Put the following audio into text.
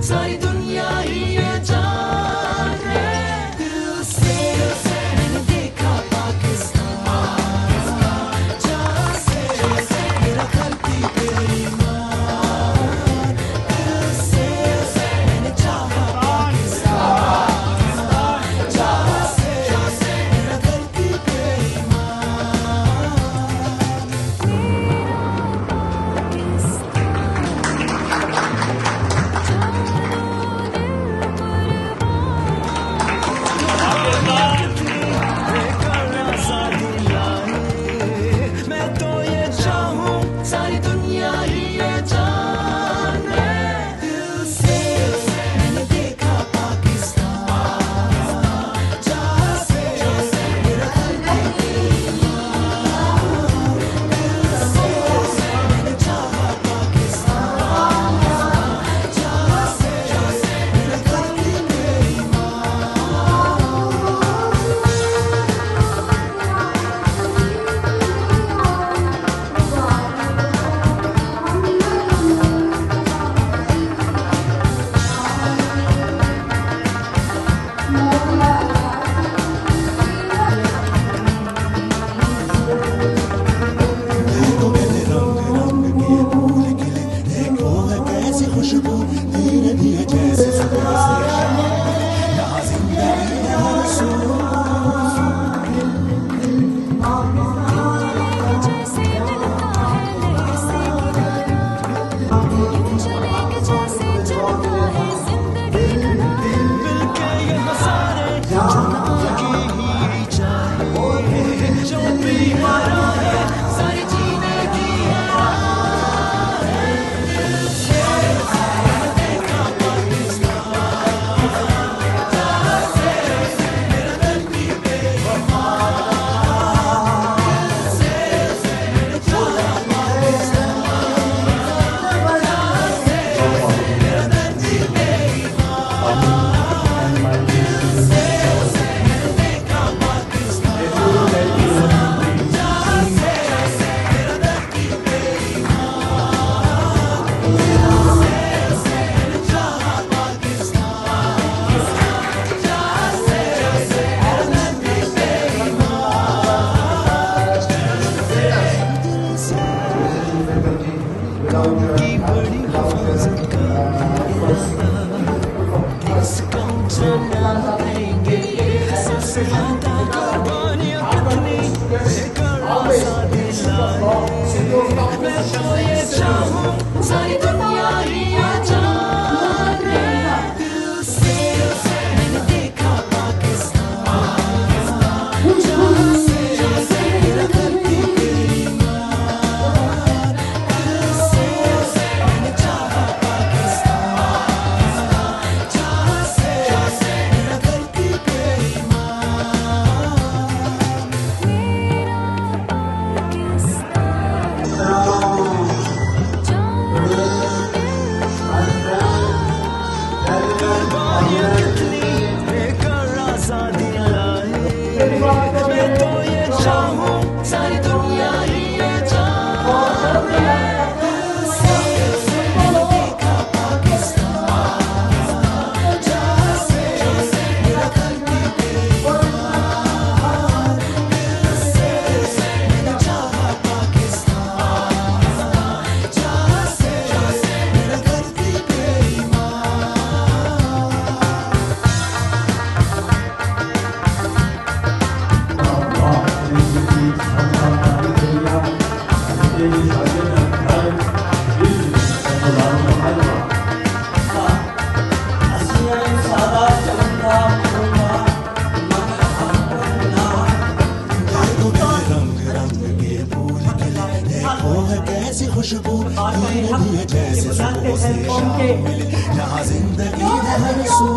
सारी दुनिया ही ये जान है। दिल से मैंने देखा पाकिस्तान, जहाँ से मेरा करती बेईमान। दिल से मैंने चाहा पाकिस्तान, जहाँ से मेरा करती मैं तो ये चाहूं सारी दुनिया ही ये जान है। दिल से मैंने देखा पाकिस्तान, जहाँ से मेरा करती बेईमान। दिल से मैंने चाहा पाकिस्तान, जहाँ से मेरा करती देखो मेरे रंग रंग के फूल खिले, देखो है कैसी खुशबू धीरे धीरे जैसे सुबह से शाम। यहाँ जिंदगी है मासूम, मिलके ये नज़ारे जुनून की ही चाहिए। जो भी हरा है सारी जीने की है राह है। दिल से मैंने देखा पाकिस्तान, जहाँ से मेरा करती बेईमान। दिल से मैंने चाहा पाकिस्तान, जहाँ से मेरा करती की बड़ी हिफाजत करेंगे, इसको जना देंगे। सबसे ज्यादा कुर्बानियां कितनी देकर आजादी लाए। मैं तो ये चाहूं सारी दुनिया ही ये जान है। दिल से मैंने देखा पाकिस्तान, जहाँ से मेरा करती बेईमान। दिल से मैंने चाहा पाकिस्तान, जहाँ से मेरा करती कुर्बानियां कितनी देकर आजादी लाए। मैं तो ये चाहूं सारी दुनिया ही ये जान है। दिल से मैंने देखा पाकिस्तान, जहाँ से मेरा करती बेईमान। दिल से मैंने चाहा पाकिस्तान, जहाँ से मेरा करती देखो मेरे रंग रंग के फूल खिले, देखो है कैसी खुशबू धीरे धीरे जैसे सुबह से शाम मिले। यहाँ जिंदगी है हर सू